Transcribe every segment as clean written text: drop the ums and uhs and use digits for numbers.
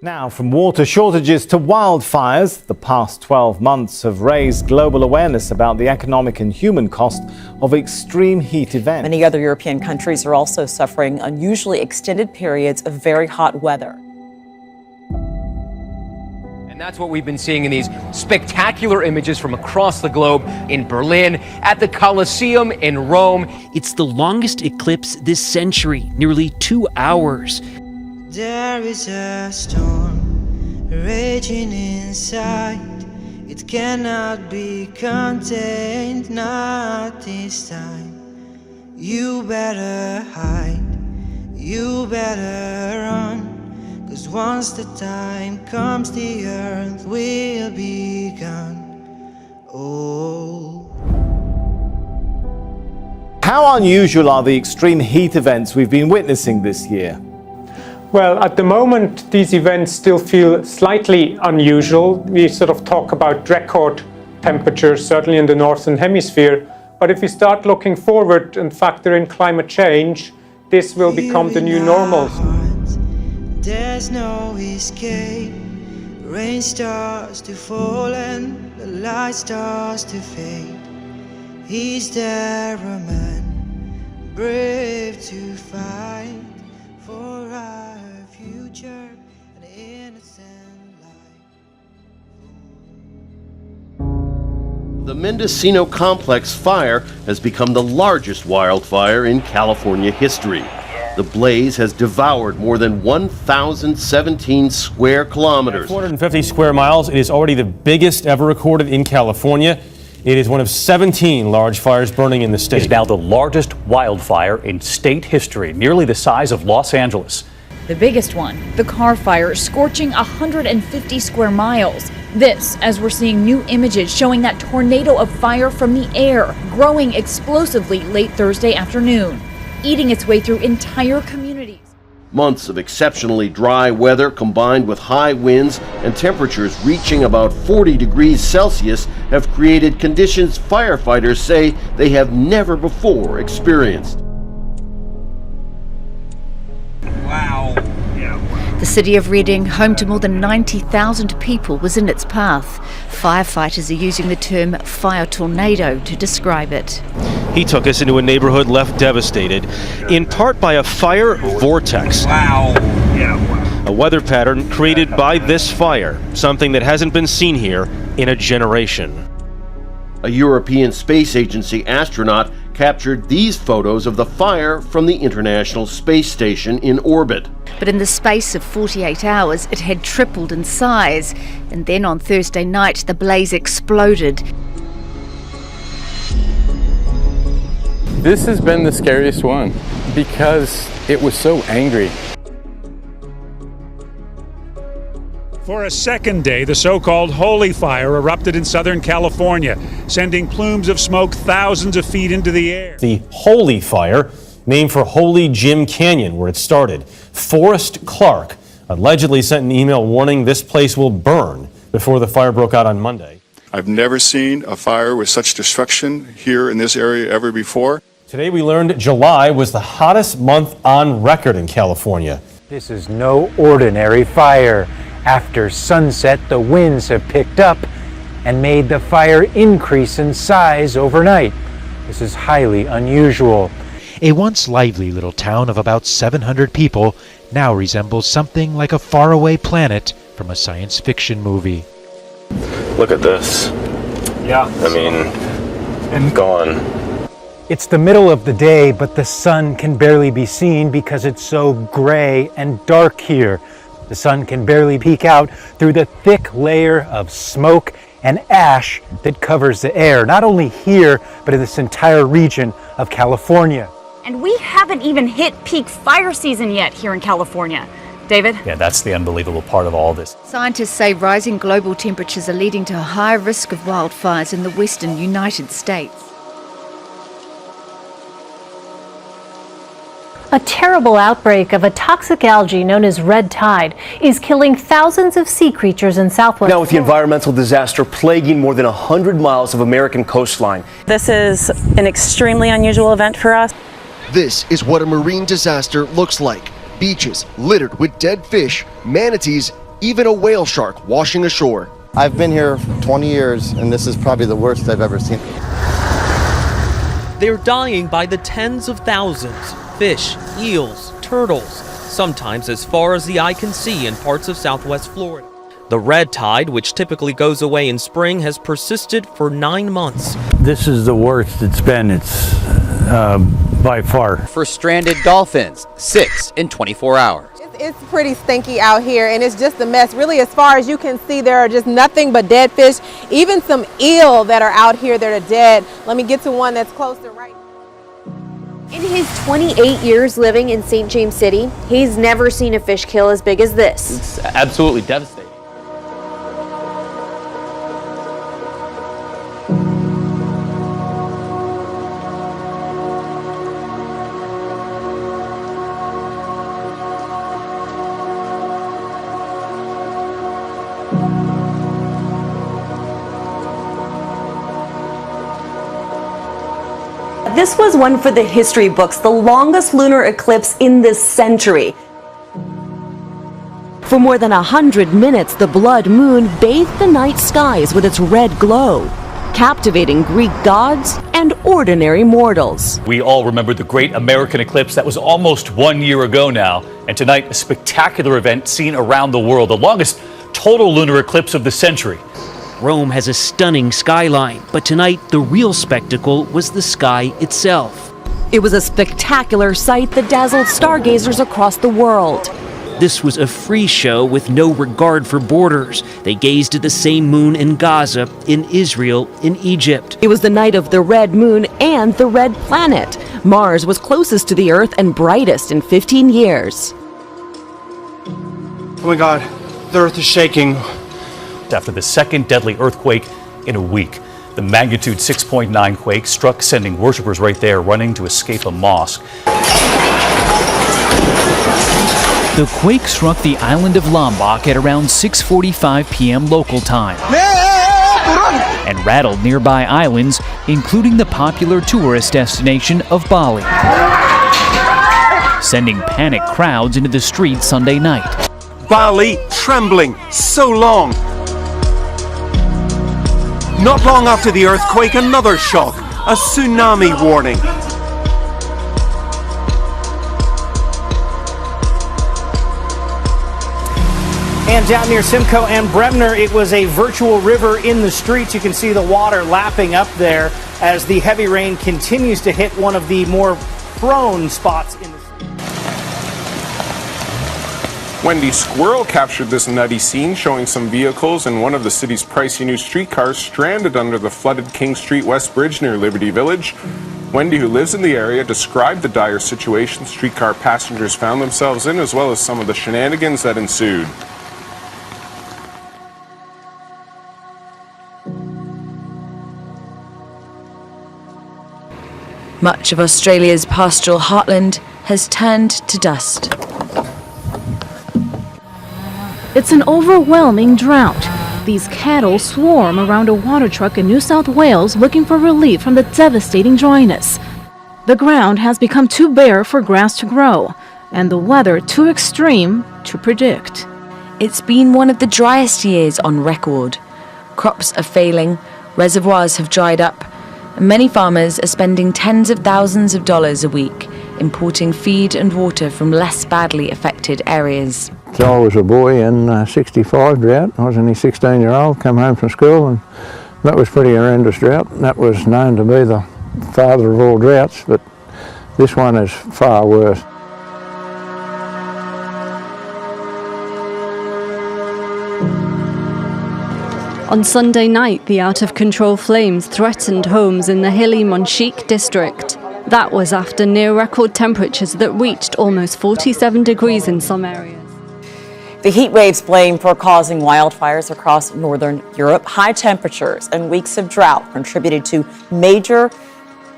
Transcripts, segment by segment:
Now, from water shortages to wildfires, the past 12 months have raised global awareness about the economic and human cost of extreme heat events. Many other European countries are also suffering unusually extended periods of very hot weather. And that's what we've been seeing in these spectacular images from across the globe, in Berlin, at the Colosseum in Rome. It's the longest eclipse this century, nearly 2 hours. There is a storm raging inside. It cannot be contained, not this time. You better hide, you better run, 'cause once the time comes, the earth will be gone. Oh. How unusual are the extreme heat events we've been witnessing this year? Well, at the moment, these events still feel slightly unusual. We sort of talk about record temperatures, certainly in the Northern Hemisphere. But if we start looking forward and factor in climate change, this will become the new normal. There's no escape. Rain starts to fall and the light starts to fade. Is there a man brave to fight for our future and innocent life? The Mendocino Complex fire has become the largest wildfire in California history. The blaze has devoured more than 1,017 square kilometers. 450 square miles. It is already the biggest ever recorded in California. It is one of 17 large fires burning in the state. It's now the largest wildfire in state history, nearly the size of Los Angeles. The biggest one, the Carr Fire, scorching 150 square miles. This, as we're seeing new images showing that tornado of fire from the air, growing explosively late Thursday afternoon, eating its way through entire communities. Months of exceptionally dry weather combined with high winds and temperatures reaching about 40 degrees Celsius have created conditions firefighters say they have never before experienced. Wow. The city of Reading, home to more than 90,000 people, was in its path. Firefighters are using the term fire tornado to describe it. He took us into a neighborhood left devastated, in part by a fire vortex. Wow. A weather pattern created by this fire, something that hasn't been seen here in a generation. A European Space Agency astronaut captured these photos of the fire from the International Space Station in orbit. But in the space of 48 hours, it had tripled in size. And then on Thursday night, the blaze exploded. This has been the scariest one because it was so angry. For a second day, the so-called Holy Fire erupted in Southern California, sending plumes of smoke thousands of feet into the air. The Holy Fire, named for Holy Jim Canyon, where it started. Forrest Clark allegedly sent an email warning this place will burn before the fire broke out on Monday. I've never seen a fire with such destruction here in this area ever before. Today we learned July was the hottest month on record in California. This is no ordinary fire. After sunset, the winds have picked up and made the fire increase in size overnight. This is highly unusual. A once lively little town of about 700 people now resembles something like a faraway planet from a science fiction movie. Look at this. Yeah. I mean, it's gone. It's the middle of the day, but the sun can barely be seen because it's so gray and dark here. The sun can barely peek out through the thick layer of smoke and ash that covers the air, not only here, but in this entire region of California. And we haven't even hit peak fire season yet here in California. David? Yeah, that's the unbelievable part of all this. Scientists say rising global temperatures are leading to a higher risk of wildfires in the western United States. A terrible outbreak of a toxic algae known as red tide is killing thousands of sea creatures in southwest Now with the environmental disaster plaguing more than 100 miles of American coastline. This is an extremely unusual event for us. This is what a marine disaster looks like. Beaches littered with dead fish, manatees, even a whale shark washing ashore. I've been here for 20 years, and this is probably the worst I've ever seen. They're dying by the tens of thousands. Fish, eels, turtles, sometimes as far as the eye can see in parts of southwest Florida. The red tide, which typically goes away in spring, has persisted for 9 months. This is the worst it's been. It's by far. For stranded dolphins, 6 in 24 hours. It's pretty stinky out here, and it's just a mess. Really, as far as you can see, there are just nothing but dead fish, even some eel that are out here that are dead. Let me get to one that's closer right now. In his 28 years living in St. James City, he's never seen a fish kill as big as this. It's absolutely devastating. This was one for the history books, the longest lunar eclipse in this century. For more than 100 minutes, the blood moon bathed the night skies with its red glow, captivating Greek gods and ordinary mortals. We all remember the great American eclipse that was almost 1 year ago now. And tonight, a spectacular event seen around the world, the longest total lunar eclipse of the century. Rome has a stunning skyline, but tonight the real spectacle was the sky itself. It was a spectacular sight that dazzled stargazers across the world. This was a free show with no regard for borders. They gazed at the same moon in Gaza, in Israel, in Egypt. It was the night of the red moon and the red planet. Mars was closest to the Earth and brightest in 15 years. Oh my God, the Earth is shaking. After the second deadly earthquake in a week. The magnitude 6.9 quake struck, sending worshipers right there running to escape a mosque. The quake struck the island of Lombok at around 6:45 p.m. local time and rattled nearby islands, including the popular tourist destination of Bali, sending panicked crowds into the streets Sunday night. Bali trembling so long. Not long after the earthquake, another shock, a tsunami warning. And down near Simcoe and Bremner, it was a virtual river in the streets. You can see the water lapping up there as the heavy rain continues to hit one of the more prone spots in the Wendy Squirrel captured this nutty scene, showing some vehicles and one of the city's pricey new streetcars stranded under the flooded King Street West Bridge near Liberty Village. Wendy, who lives in the area, described the dire situation streetcar passengers found themselves in, as well as some of the shenanigans that ensued. Much of Australia's pastoral heartland has turned to dust. It's an overwhelming drought. These cattle swarm around a water truck in New South Wales looking for relief from the devastating dryness. The ground has become too bare for grass to grow, and the weather too extreme to predict. It's been one of the driest years on record. Crops are failing, reservoirs have dried up, and many farmers are spending tens of thousands of dollars a week importing feed and water from less badly affected areas. So I was a boy in 65 drought. I was only 16-year-old, come home from school, and that was pretty horrendous drought. That was known to be the father of all droughts, but this one is far worse. On Sunday night, the out-of-control flames threatened homes in the hilly Monchique district. That was after near-record temperatures that reached almost 47 degrees in some areas. The heat waves blamed for causing wildfires across northern Europe. High temperatures and weeks of drought contributed to major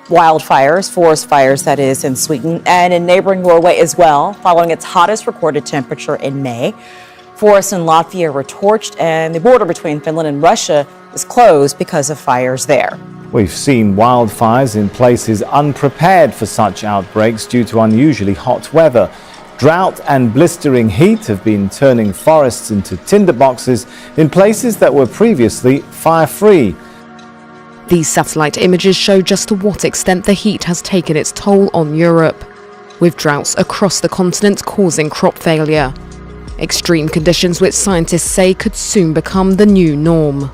wildfires, forest fires that is, in Sweden and in neighboring Norway as well, following its hottest recorded temperature in May. Forests in Latvia were torched, and the border between Finland and Russia is closed because of fires there. We've seen wildfires in places unprepared for such outbreaks due to unusually hot weather. Drought and blistering heat have been turning forests into tinderboxes in places that were previously fire-free. These satellite images show just to what extent the heat has taken its toll on Europe, with droughts across the continent causing crop failure. Extreme conditions which scientists say could soon become the new norm.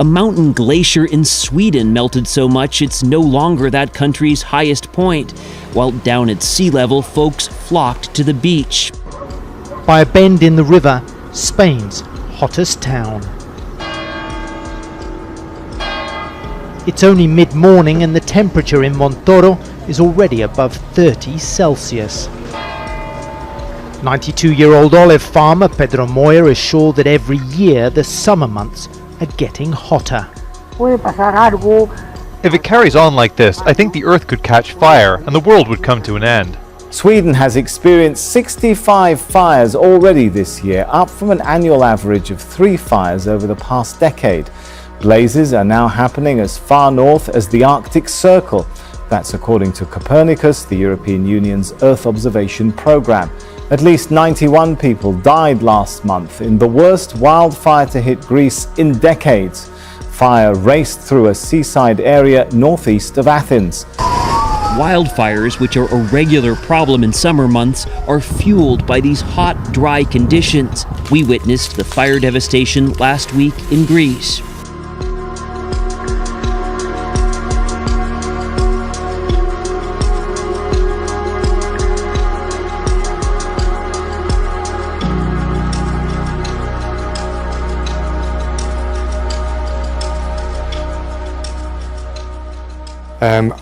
A mountain glacier in Sweden melted so much it's no longer that country's highest point, while down at sea level folks flocked to the beach. By a bend in the river, Spain's hottest town. It's only mid-morning and the temperature in Montoro is already above 30 Celsius. 92-year-old olive farmer Pedro Moya is sure that every year the summer months are getting hotter. If it carries on like this, I think the earth could catch fire and the world would come to an end. Sweden has experienced 65 fires already this year, up from an annual average of 3 fires over the past decade. Blazes are now happening as far north as the Arctic Circle. That's according to Copernicus, the European Union's Earth observation program. At least 91 people died last month in the worst wildfire to hit Greece in decades. Fire raced through a seaside area northeast of Athens. Wildfires, which are a regular problem in summer months, are fueled by these hot, dry conditions. We witnessed the fire devastation last week in Greece.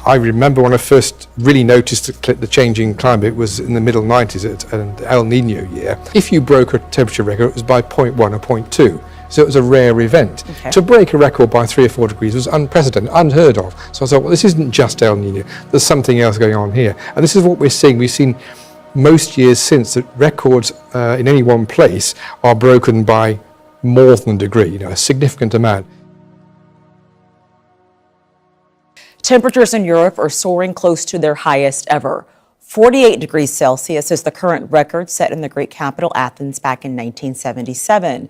I remember when I first really noticed the changing climate was in the middle 90s at an El Nino year. If you broke a temperature record, it was by 0.1 or 0.2. So it was a rare event. Okay. To break a record by 3 or 4 degrees was unprecedented, unheard of. So I thought, well, this isn't just El Nino. There's something else going on here. And this is what we're seeing. We've seen most years since that records in any one place are broken by more than a degree, a significant amount. Temperatures in Europe are soaring close to their highest ever. 48 degrees Celsius is the current record set in the Greek capital Athens back in 1977.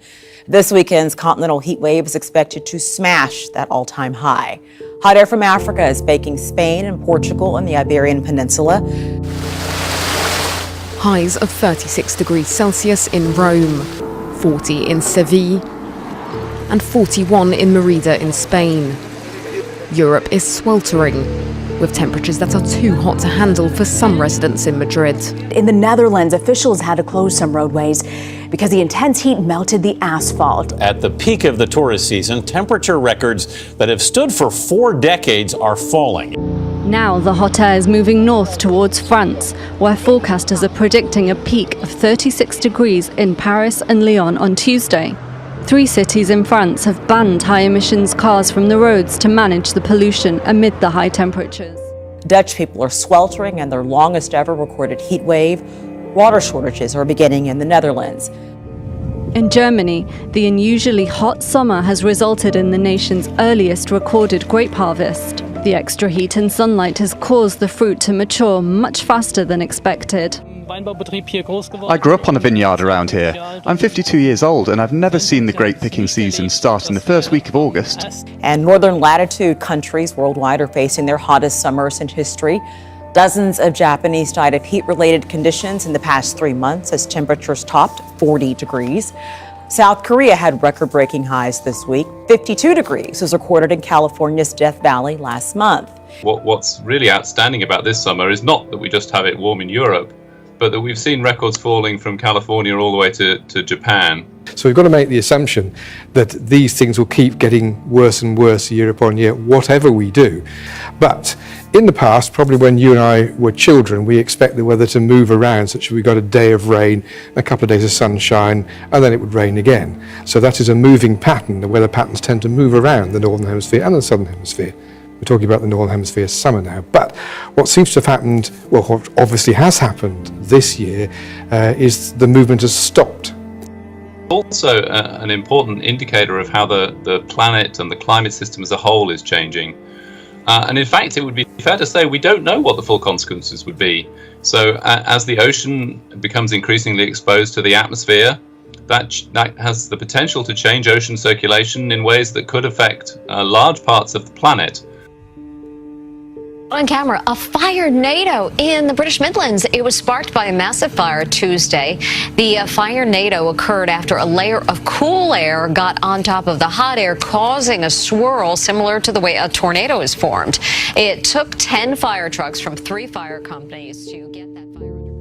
This weekend's continental heat wave is expected to smash that all-time high. Hot air from Africa is baking Spain and Portugal and the Iberian Peninsula. Highs of 36 degrees Celsius in Rome, 40 in Seville, and 41 in Merida in Spain. Europe is sweltering, with temperatures that are too hot to handle for some residents in Madrid. In the Netherlands, officials had to close some roadways because the intense heat melted the asphalt. At the peak of the tourist season, temperature records that have stood for 4 decades are falling. Now the hot air is moving north towards France, where forecasters are predicting a peak of 36 degrees in Paris and Lyon on Tuesday. 3 cities in France have banned high-emissions cars from the roads to manage the pollution amid the high temperatures. Dutch people are sweltering in their longest ever recorded heat wave. Water shortages are beginning in the Netherlands. In Germany, the unusually hot summer has resulted in the nation's earliest recorded grape harvest. The extra heat and sunlight has caused the fruit to mature much faster than expected. I grew up on a vineyard around here. I'm 52 years old and I've never seen the grape picking season start in the first week of August. And northern latitude countries worldwide are facing their hottest summers in history. Dozens of Japanese died of heat-related conditions in the past 3 months as temperatures topped 40 degrees. South Korea had record-breaking highs this week. 52 degrees was recorded in California's Death Valley last month. What's really outstanding about this summer is not that we just have it warm in Europe, but that we've seen records falling from California all the way to Japan. So we've got to make the assumption that these things will keep getting worse and worse year upon year, whatever we do. But in the past, probably when you and I were children, we expect the weather to move around, such that we got a day of rain, a couple of days of sunshine, and then it would rain again. So that is a moving pattern. The weather patterns tend to move around the Northern Hemisphere and the Southern Hemisphere. We're talking about the Northern Hemisphere summer now. But what seems to have happened, well, what obviously has happened this year, is the movement has stopped. Also, an important indicator of how the planet and the climate system as a whole is changing. And in fact, it would be fair to say we don't know what the full consequences would be. So as the ocean becomes increasingly exposed to the atmosphere, that has the potential to change ocean circulation in ways that could affect large parts of the planet. On camera, a fire NATO in the British Midlands. It was sparked by a massive fire Tuesday. The fire NATO occurred after a layer of cool air got on top of the hot air, causing a swirl similar to the way a tornado is formed. It took 10 fire trucks from 3 fire companies to get that fire under